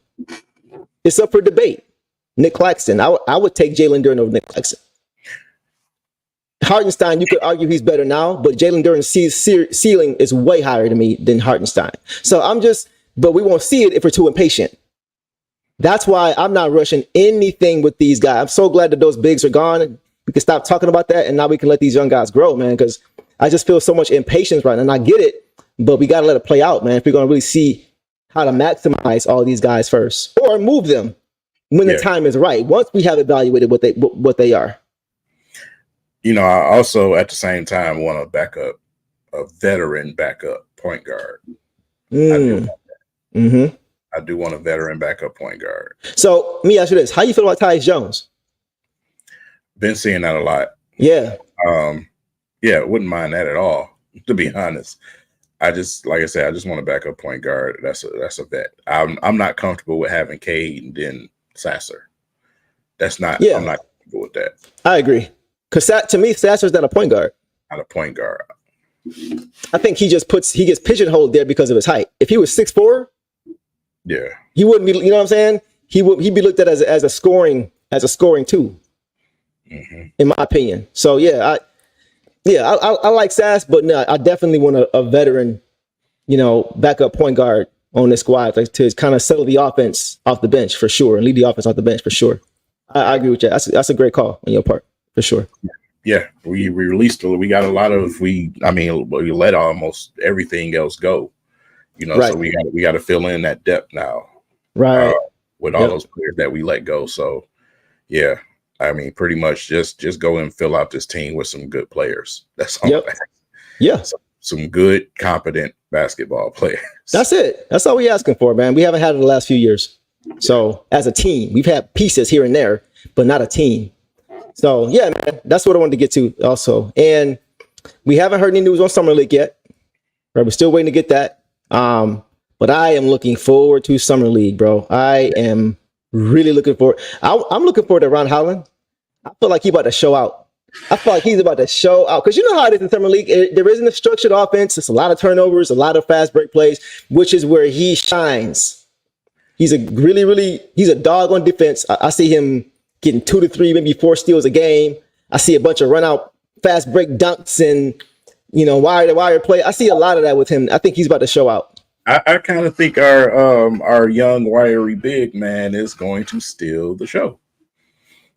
It's up for debate. Nick Claxton. I would take Jalen Duren over Nick Claxton. Hartenstein, you could argue he's better now, but Jalen Duren's ceiling is way higher to me than Hartenstein. So but we won't see it if we're too impatient. That's why I'm not rushing anything with these guys. I'm so glad that those bigs are gone. We can stop talking about that, and now we can let these young guys grow, man, because I just feel so much impatience right now. And I get it, but we got to let it play out, man, if we're going to really see how to maximize all these guys first or move them when the time is right, once we have evaluated what they are. I also, at the same time, want a veteran backup point guard. I do want a veteran backup point guard. So let me ask you this. How you feel about Tyus Jones? Been seeing that a lot. Yeah. Wouldn't mind that at all, to be honest. Like I said, I just want a backup point guard. That's a vet. I'm not comfortable with having Cade and then Sasser. I'm not comfortable with that. I agree. Because to me, Sasser's not a point guard. Not a point guard. I think he gets pigeonholed there because of his height. If he was 6'4", he wouldn't be. You know what I'm saying? He'd be looked at as a scoring tool, in my opinion. So I like Sass, but no, I definitely want a veteran, backup point guard on this squad to kind of settle the offense off the bench for sure and lead the offense off the bench for sure. I agree with you. That's a great call on your part. For sure. Yeah, we released. We got a lot of. We let almost everything else go. So we got to fill in that depth now. Right. With all those players that we let go. So, pretty much just go and fill out this team with some good players. That's all. Yeah. Some good, competent basketball players. That's it. That's all we're asking for, man. We haven't had it the last few years. So as a team, we've had pieces here and there, but not a team. So, man, that's what I wanted to get to also. And we haven't heard any news on Summer League yet. Right? We're still waiting to get that. But I am looking forward to Summer League, bro. I am really looking forward. I'm looking forward to Ron Holland. I feel like he's about to show out. Because you know how it is in Summer League. There isn't a structured offense. It's a lot of turnovers, a lot of fast break plays, which is where he shines. He's he's a dog on defense. I see him getting 2 to 3, maybe 4 steals a game. I see a bunch of run out, fast break dunks and, wire to wire play. I see a lot of that with him. I think he's about to show out. I kind of think our young wiry big man is going to steal the show.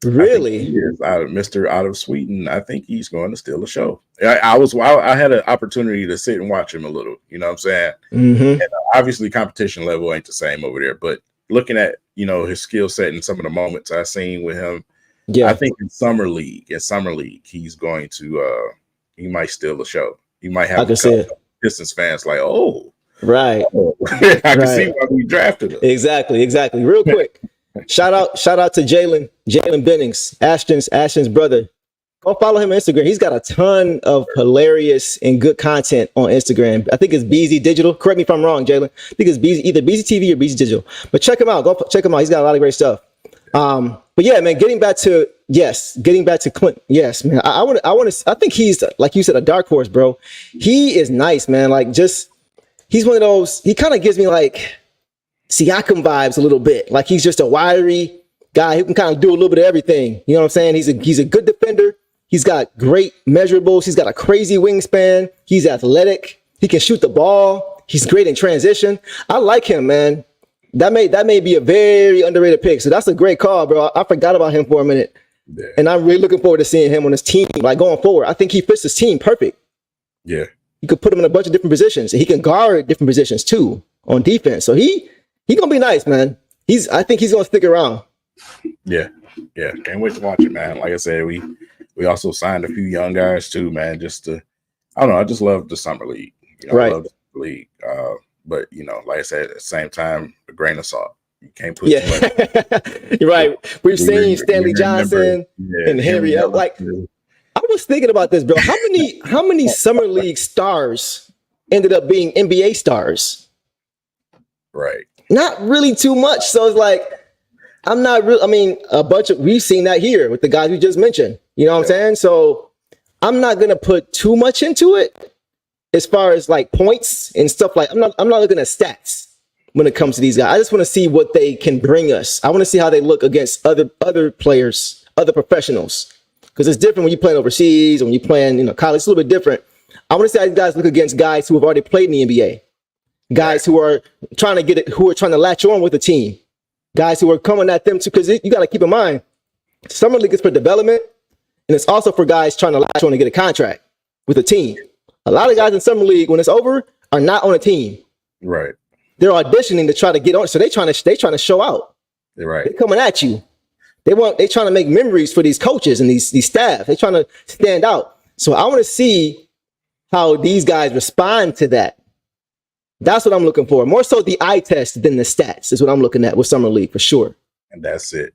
Really? Mr. Out of Sweden. I think he's going to steal the show. I had an opportunity to sit and watch him a little. You know what I'm saying? Mm-hmm. And obviously, competition level ain't the same over there. But looking at his skill set and some of the moments I've seen with him, Yeah, I think in summer league, he's going to he might steal the show. He might I have a can see couple it. of Pistons fans like, oh, Right, I can see right. why we drafted him. Exactly. Real quick, shout out to Jalen Bennings, Ashton's brother. Go follow him on Instagram. He's got a ton of hilarious and good content on Instagram. I think it's BZ Digital. Correct me if I'm wrong, Jalen. I think it's either BZ TV or BZ Digital. But check him out. Go check him out. He's got a lot of great stuff. But yeah, man, getting back to Clint. Yes, man. I think he's, like you said, a dark horse, bro. He is nice, man. Like, just, he's one of those, he kind of gives me like Siakam vibes a little bit. Like, he's just a wiry guy who can kind of do a little bit of everything. You know what I'm saying? He's a good defender. He's got great measurables. He's got a crazy wingspan. He's athletic. He can shoot the ball. He's great in transition. I like him, man. That may be a very underrated pick. So that's a great call, bro. I forgot about him for a minute. Yeah. And I'm really looking forward to seeing him on his team, like, going forward. I think he fits his team perfect. Yeah. You could put him in a bunch of different positions. He can guard different positions too on defense. So he gonna be nice, man. I think he's gonna stick around. Yeah. Can't wait to watch it, man. Like I said, we also signed a few young guys too, man. Just to, I don't know, I just love the summer league. Right. I love the summer league. But like I said, at the same time, a grain of salt. You can't put too much. You're right. We've seen Stanley Johnson and Henry. Like, I was thinking about this, bro. How many summer league stars ended up being NBA stars? Right. Not really too much. So it's like, we've seen that here with the guys we just mentioned. You know what I'm saying? So I'm not gonna put too much into it as far as like points and stuff. Like, I'm not looking at stats when it comes to these guys. I just want to see what they can bring us. I want to see how they look against other players, other professionals. Because it's different when you're playing overseas and when you're playing, college. It's a little bit different. I want to see how these guys look against guys who have already played in the NBA. Guys who are trying to latch on with the team. Guys who are coming at them too, because you got to keep in mind, summer league is for development, and it's also for guys trying to latch on to get a contract with a team. A lot of guys in summer league, when it's over, are not on a team. Right. They're auditioning to try to get on, so they trying to show out. Right. They're coming at you. They trying to make memories for these coaches and these staff. They're trying to stand out. So I want to see how these guys respond to that. That's what I'm looking for. More so the eye test than the stats is what I'm looking at with summer league for sure. And that's it.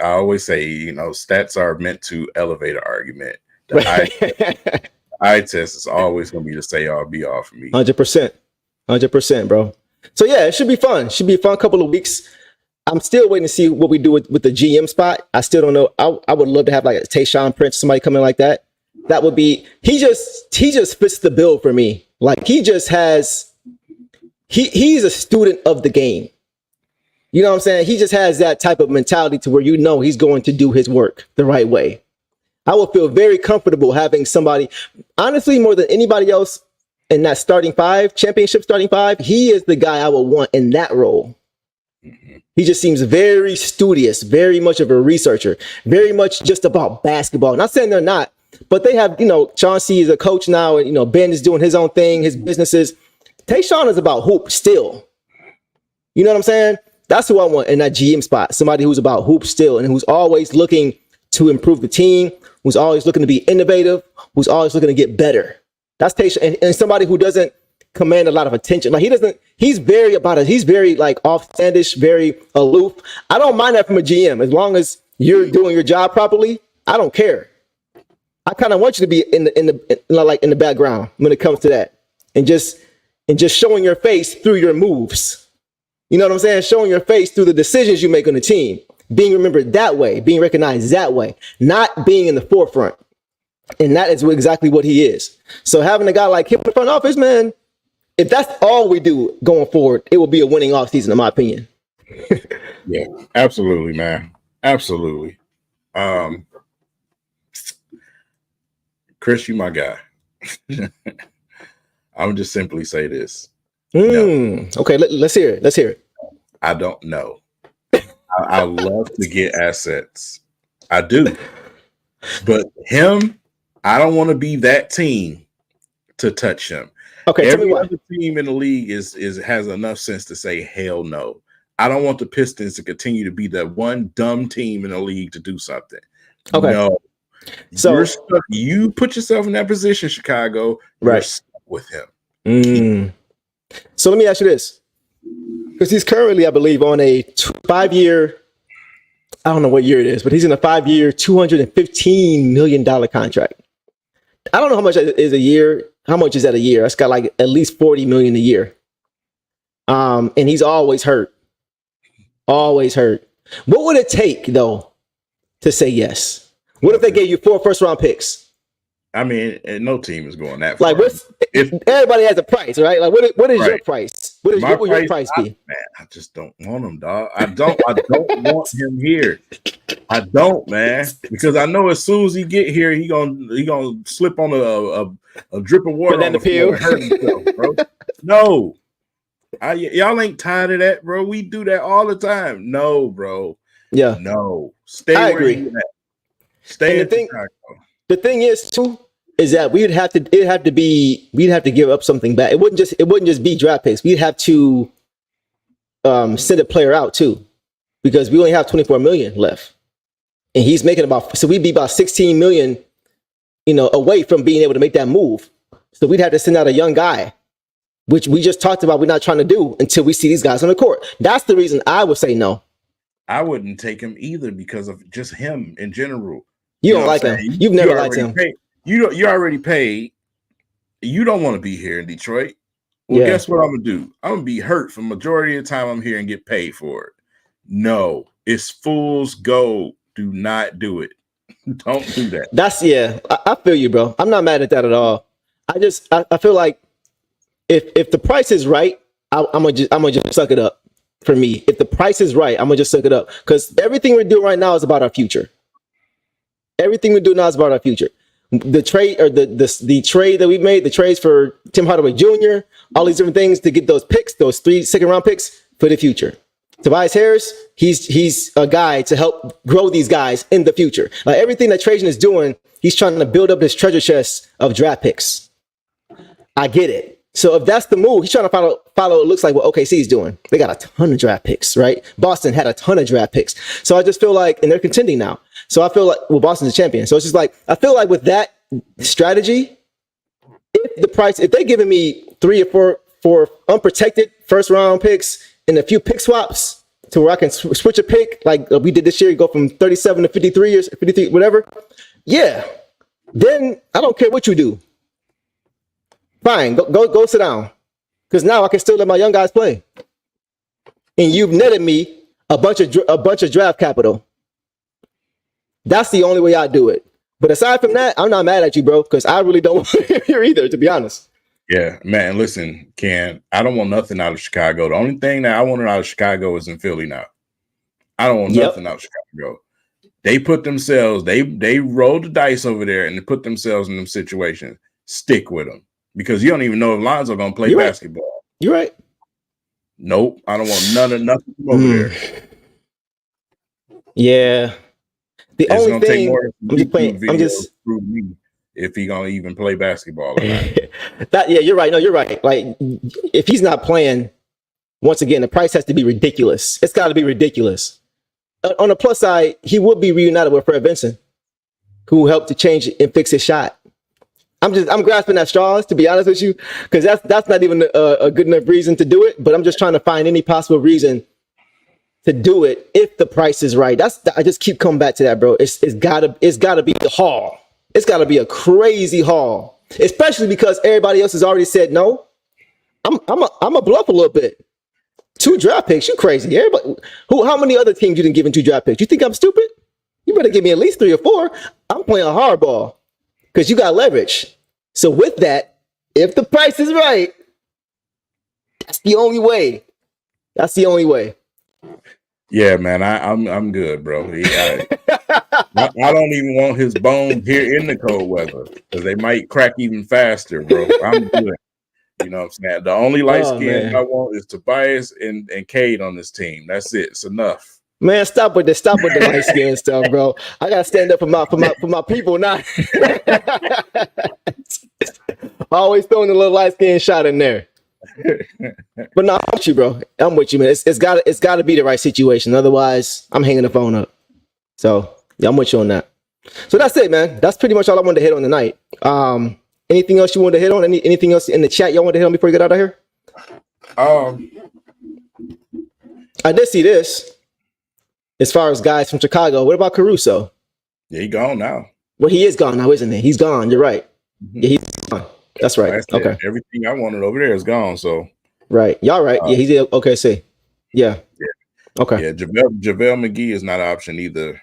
I always say, stats are meant to elevate an argument. The eye test is always going to be the say all be all for me. 100%, bro. So yeah, it should be fun. Should be a fun couple of weeks. I'm still waiting to see what we do with the GM spot. I still don't know. I would love to have like a Tayshaun Prince, somebody come in like that. That would be, he just fits the bill for me. Like, he just has, he's a student of the game. You know what I'm saying? He just has that type of mentality to where he's going to do his work the right way. I would feel very comfortable having somebody, honestly, more than anybody else in that championship starting five, he is the guy I would want in that role. Mm-hmm. He just seems very studious, very much of a researcher, very much just about basketball. Not saying they're not, but they have, Chauncey is a coach now, and, Ben is doing his own thing, his businesses. Tayshaun is about hoop still. You know what I'm saying? That's who I want in that GM spot. Somebody who's about hoop still and who's always looking to improve the team, who's always looking to be innovative, who's always looking to get better. That's Tayshaun, and somebody who doesn't command a lot of attention. Like, he's very like offstandish, very aloof. I don't mind that from a GM. As long as you're doing your job properly, I don't care. I kind of want you to be in the background when it comes to that, and just showing your face through your moves. You know what I'm saying? Showing your face through the decisions you make on the team, being remembered that way, being recognized that way, not being in the forefront. And that is exactly what he is. So having a guy like him in the front office, man, if that's all we do going forward, it will be a winning offseason, in my opinion. Yeah, absolutely, man. Absolutely. Chris, you my guy. I'm just simply say this. Okay, let's hear it. I don't know. I love to get assets. I do. But him, I don't want to be that team to touch him. Okay, every other team in the league has enough sense to say hell no. I don't want the Pistons to continue to be that one dumb team in the league to do something. Okay. No. So you're stuck. You put yourself in that position, Chicago. You're right. stuck with him. So let me ask you this. Because he's currently, I believe, on a 5-year, I don't know what year it is, but he's in a 5-year, $215 million contract. I don't know how much is a year. How much is that a year? That's got like at least $40 million a year. And he's always hurt. Always hurt. What would it take, though, to say yes? What if they gave you 4 first-round picks? I mean, and no team is going that far. Like, everybody has a price, right? Like, what is your price? What would your price be? Man, I just don't want him, dog. I don't want him here. I don't, man, because I know as soon as he get here, he gonna slip on a drip of water on the floor and hurt himself, bro. No, y'all ain't tired of that, bro. We do that all the time. No, bro. Yeah. No. Stay I where agree. you at. Stay at Chicago. The thing is, too, is that we'd have to give up something back. It wouldn't just be draft picks. We'd have to send a player out too, because we only have 24 million left, and he's making so we'd be about 16 million, away from being able to make that move. So we'd have to send out a young guy, which we just talked about. We're not trying to do until we see these guys on the court. That's the reason I would say no. I wouldn't take him either because of just him in general. You don't like him. You've never liked him. You're already paid. You don't want to be here in Detroit. Well, guess what I'm going to do? I'm going to be hurt for the majority of the time I'm here and get paid for it. No, it's fool's gold. Do not do it. Don't do that. I feel you, bro. I'm not mad at that at all. I feel like if the price is right, I'm gonna just suck it up. For me, if the price is right, I'm gonna just suck it up, because everything we're doing right now is about our future. Everything we do now is about our future. The trade or the trade that we made, the trades for Tim Hardaway Jr., all these different things to get those picks, those 3 second-round picks for the future. Tobias Harris, he's a guy to help grow these guys in the future. Like everything that Trajan is doing, he's trying to build up this treasure chest of draft picks. I get it. So if that's the move, he's trying to follow. It looks like what OKC is doing. They got a ton of draft picks, right? Boston had a ton of draft picks. So I just feel like, and they're contending now. So I feel like, Boston's a champion. So it's just like, I feel like with that strategy, if they're giving me 3 or 4 unprotected first round picks and a few pick swaps to where I can switch a pick like we did this year, go from 37 to 53 or 53, whatever. Yeah. Then I don't care what you do. Fine, go sit down, because now I can still let my young guys play, and you've netted me a bunch of draft capital. That's the only way I do it. But aside from that, I'm not mad at you, bro, because I really don't want to here either, to be honest. Yeah, man. Listen, Ken, I don't want nothing out of Chicago. The only thing that I wanted out of Chicago is in Philly now. I don't want nothing out of Chicago. They put themselves, they rolled the dice over there and they put themselves in them situations. Stick with them. Because you don't even know if Lonzo going to play basketball. You're right. Nope. I don't want nothing over there. Yeah. The it's only thing I'm just prove me if he going to even play basketball or not. You're right. No, you're right. Like, if he's not playing, once again, the price has to be ridiculous. It's got to be ridiculous. On the plus side, he would be reunited with Fred Vinson, who helped to change and fix his shot. I'm grasping at straws, to be honest with you, because that's not even a good enough reason to do it. But I'm just trying to find any possible reason to do it if the price is right. I just keep coming back to that, bro. It's gotta be the haul. It's gotta be a crazy haul, especially because everybody else has already said no. I'm a bluff a little bit. 2 draft picks, you crazy? Everybody, how many other teams you didn't give in 2 draft picks? You think I'm stupid? You better give me at least 3 or 4. I'm playing hardball. Because you got leverage. So with that, if the price is right, that's the only way. That's the only way. Yeah, man, I'm good, bro. I don't even want his bones here in the cold weather because they might crack even faster, bro. I'm good. You know what I'm saying? The only light skin I want is Tobias and Cade on this team. That's it. It's enough. Man, stop with the light skin stuff, bro. I gotta stand up for my people now. Always throwing a little light skin shot in there. But no, I'm with you, bro. I'm with you, man. It's got to be the right situation. Otherwise, I'm hanging the phone up. So yeah, I'm with you on that. So that's it, man. That's pretty much all I wanted to hit on tonight. Anything else you wanted to hit on? Anything else in the chat y'all wanted to hit on before you get out of here? I did see this. As far as guys from Chicago, what about Caruso? Yeah, he gone now. Well, he is gone now, isn't he? He's gone. You're right. Yeah, he's gone. That's right. Okay. Everything I wanted over there is gone. So right. Y'all right. Yeah, he's okay. See. Yeah. Okay. Yeah, JaVale McGee is not an option either.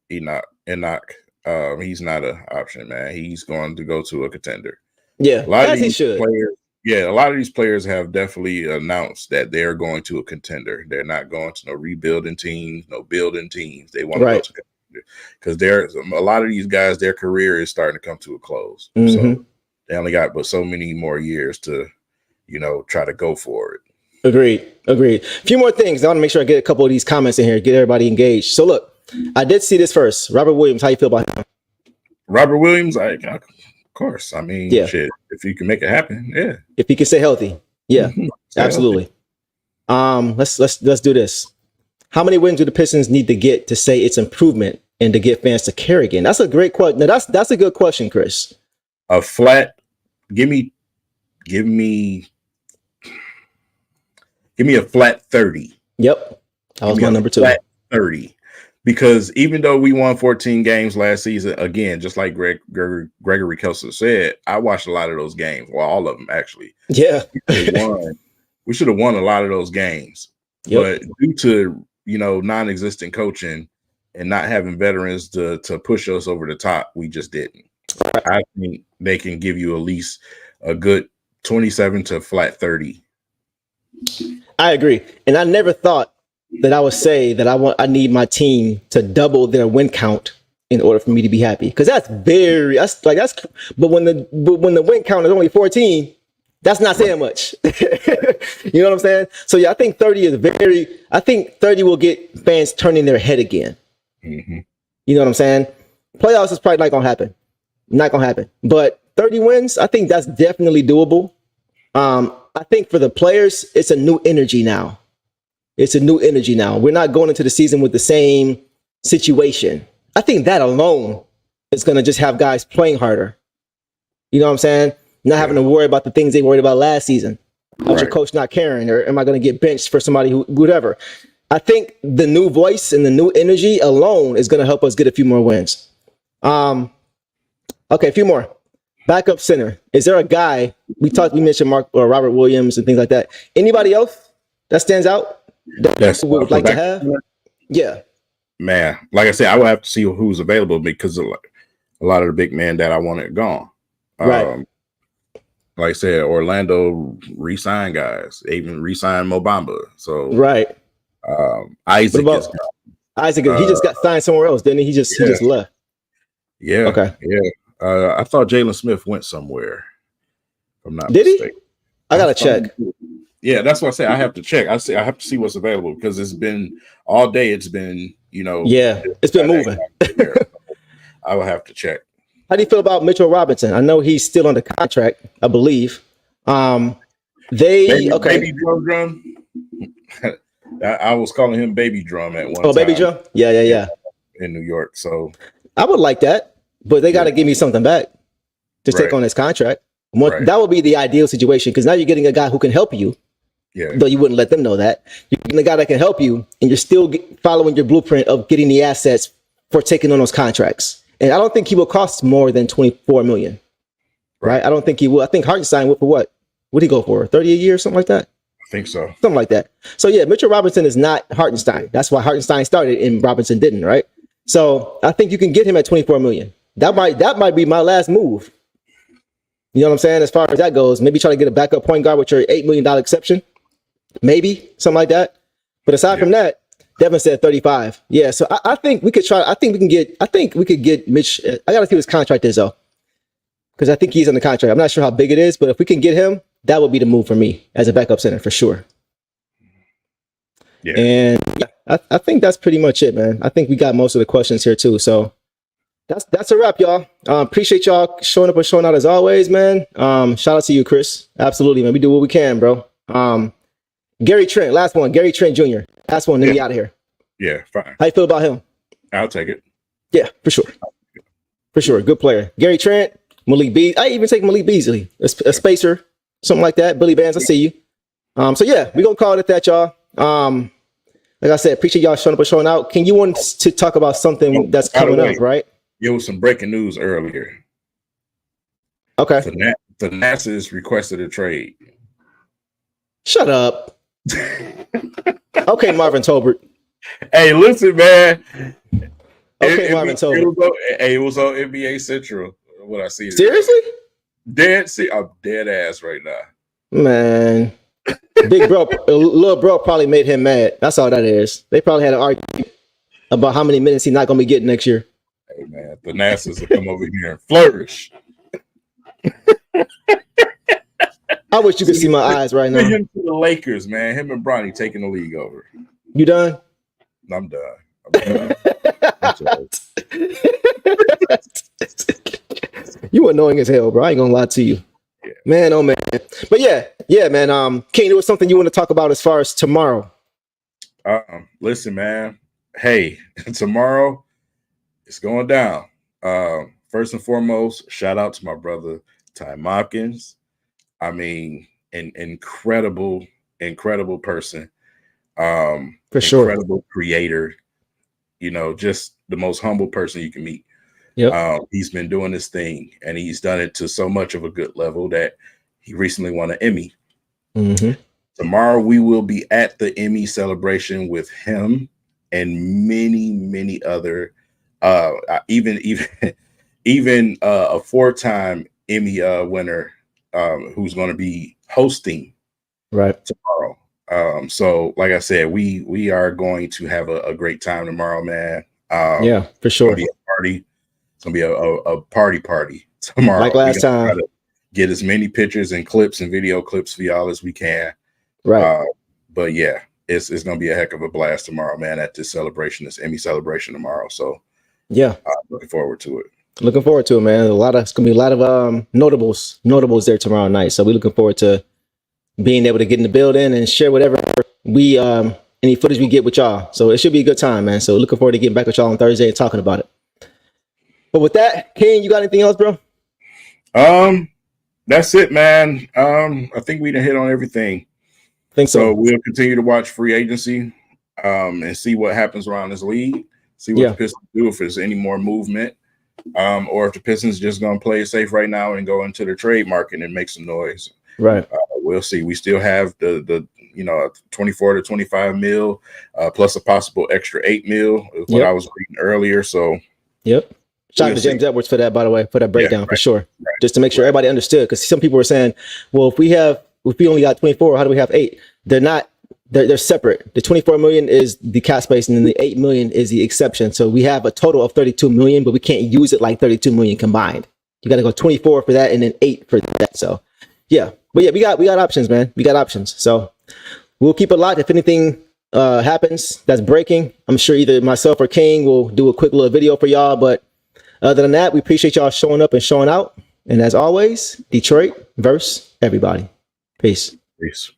Enoch. He's not an option, man. He's going to go to a contender. Yeah, a lot of these players. Yeah, a lot of these players have definitely announced that they're going to a contender. They're not going to no rebuilding teams, no building teams. They want to go to contender because there's a lot of these guys. Their career is starting to come to a close, so they only got but so many more years to, try to go for it. Agreed. A few more things. I want to make sure I get a couple of these comments in here, get everybody engaged. So look, I did see this first. Robert Williams, how you feel about him? Robert Williams, of course. I mean, shit, if you can make it happen, yeah. If he can stay healthy, yeah, absolutely. Let's do this. How many wins do the Pistons need to get to say it's improvement and to get fans to care again? That's a great question. Now, that's a good question, Chris. A flat. Give me a flat 30. Yep, that was my number 2. Flat 30. Because even though we won 14 games last season, again, just like Gregory Kelso said, I watched a lot of those games. Well, all of them, actually. Yeah. We should have won a lot of those games. Yep. But due to, non-existent coaching and not having veterans to push us over the top, we just didn't. I think they can give you at least a good 27 to flat 30. I agree. And I never thought that I would say that I need my team to double their win count in order for me to be happy. Because but when the win count is only 14, that's not saying much. You know what I'm saying? So yeah, I think 30 will get fans turning their head again. Mm-hmm. You know what I'm saying? Playoffs is probably not gonna happen. But 30 wins, I think that's definitely doable. I think for the players, it's a new energy now. We're not going into the season with the same situation. I think that alone is going to just have guys playing harder. You know what I'm saying? Not having to worry about the things they worried about last season. How's your coach not caring? Or am I going to get benched for somebody whatever? I think the new voice and the new energy alone is going to help us get a few more wins. Okay, a few more. Backup center. Is there a guy, we mentioned Mark or Robert Williams and things like that. Anybody else that stands out? That we would like to have? Yeah. Man, like I said, I will have to see who's available because a lot of the big men that I wanted gone. Right. Like I said, Orlando re-signed guys, even re-signed Mo Bamba. So right. Isaac is gone. Isaac, he just got signed somewhere else, didn't he? He just left. Yeah. Okay. Yeah. I thought Jalen Smith went somewhere. If I'm not Did mistaken. He? I gotta check. Yeah, that's what I say. I have to check. I have to see what's available because it's been all day. It's been, Yeah, it's been moving. I will have to check. How do you feel about Mitchell Robinson? I know he's still under contract, I believe. Baby Drum. I was calling him Baby Drum at one time. Oh, Baby Drum? Yeah. In New York. So I would like that, but they got to give me something back to take on his contract. That would be the ideal situation because now you're getting a guy who can help you. Yeah. Though you wouldn't let them know that. You're getting a guy that can help you, and you're still following your blueprint of getting the assets for taking on those contracts. And I don't think he will cost more than $24 million. Right? I don't think he will. I think Hartenstein would for what? Would he go for 30 a year or something like that? I think so. Something like that. So yeah, Mitchell Robinson is not Hartenstein. That's why Hartenstein started and Robinson didn't, right? So I think you can get him at $24 million. That might be my last move. You know what I'm saying? As far as that goes, maybe try to get a backup point guard with your $8 million exception. Maybe something like that. But aside from that, Devin said 35. Yeah. So I think we could try. I think we could get Mitch. I got to see what his contract is though. Because I think he's on the contract. I'm not sure how big it is, but if we can get him, that would be the move for me as a backup center for sure. Yeah. And I think that's pretty much it, man. I think we got most of the questions here too. So That's a wrap, y'all. Appreciate y'all showing up and showing out as always, man. Shout out to you, Chris. Absolutely, man. We do what we can, bro. Gary Trent, last one. Gary Trent Jr. Last one, then we out of here. Yeah, fine. How you feel about him? I'll take it. Yeah, for sure. For sure. Good player. Gary Trent, Malik Beasley. I even take Malik Beasley, a spacer, something like that. Billy Bands, I see you. So yeah, we're gonna call it at that, y'all. Like I said, appreciate y'all showing up and showing out. King, you want to talk about something that's coming up, right? There was some breaking news earlier. Okay. The NASA's requested a trade. Shut up. Okay, Marvin Tolbert. Hey, listen, man. Okay, Marvin Tolbert. It was on NBA Central. What I see. Seriously? I'm dead ass right now. Man. Big bro, little bro probably made him mad. That's all that is. They probably had an argument about how many minutes he's not going to be getting next year. Hey, man, the NASA's will come over here and flourish. I wish you could see my eyes right now. Him to the Lakers, man. Him and Bronny taking the league over. You done? I'm done. You annoying as hell, bro. I ain't gonna lie to you. Yeah. Man, oh man. But yeah, man. King, there was something you want to talk about as far as tomorrow. Listen, man. Hey, tomorrow it's going down. First and foremost, shout out to my brother Ty Mopkins. I mean, an incredible person. For sure. Incredible creator. You know, just the most humble person you can meet. Yep. He's been doing this thing, and he's done it to so much of a good level that he recently won an Emmy. Mm-hmm. Tomorrow we will be at the Emmy celebration with him and many other, even a 4-time Emmy winner who's going to be hosting right tomorrow. So like I said, we are going to have a great time tomorrow, man. Yeah, for sure. It's gonna be a party. It's gonna be a party tomorrow. Like last time. Try to get as many pictures and clips and video clips for y'all as we can. Right. But yeah, it's gonna be a heck of a blast tomorrow, man, at this celebration, this Emmy celebration tomorrow. So yeah, looking forward to it. Looking forward to it, man. It's gonna be a lot of notables there tomorrow night. So we're looking forward to being able to get in the building and share whatever we any footage we get with y'all. So it should be a good time, man. So looking forward to getting back with y'all on Thursday and talking about it. But with that, King, you got anything else, bro? That's it, man. I think we done hit on everything. Think so. We'll continue to watch free agency and see what happens around this league. See what the Pistons do, if there's any more movement, or if the Pistons just gonna play it safe right now and go into the trade market and make some noise. Right. We'll see. We still have the 24 to 25 mil plus a possible extra 8 mil is what I was reading earlier. So shout out to James Edwards for that, by the way, for that breakdown, for sure. Right. Just to make sure everybody understood, because some people were saying, well, if we only got 24, how do we have 8? They're not. They're separate. The 24 million is the cap space, and then the 8 million is the exception. So we have a total of 32 million, but we can't use it like 32 million combined. You got to go 24 for that, and then 8 for that. So yeah, but yeah, we got options, man. We got options. So we'll keep it locked. If anything happens that's breaking, I'm sure either myself or King will do a quick little video for y'all. But other than that, we appreciate y'all showing up and showing out. And as always, Detroit versus everybody. Peace. Peace.